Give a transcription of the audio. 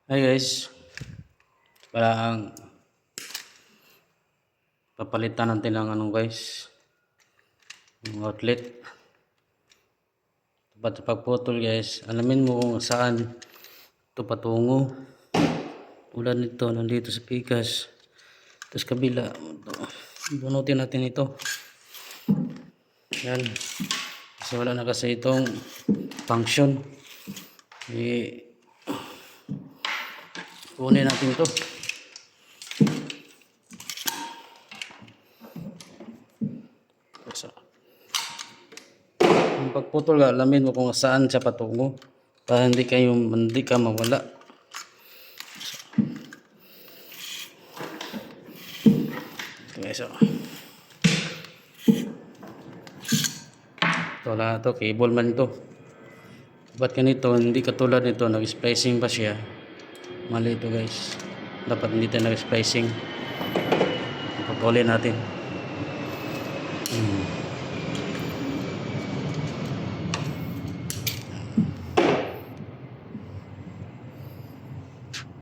Hi guys, parang papalitan natin ng guys, yung outlet. Pagputol guys, alamin mo kung saan ito patungo. Tulad nito, nandito sa pikas. Tapos kabila, bunutin natin ito. Yan. Kasi wala na kasi itong function. Kunin natin ito. Yung pagputol, alamin mo kung saan siya patungo para hindi ka mawala. Ito guys, ito na ito, cable man ito. Ba't ganito, hindi katulad nito, nag-splicing pa siya. Mali ito guys, dapat hindi tayo nag-splicing. Putulin natin.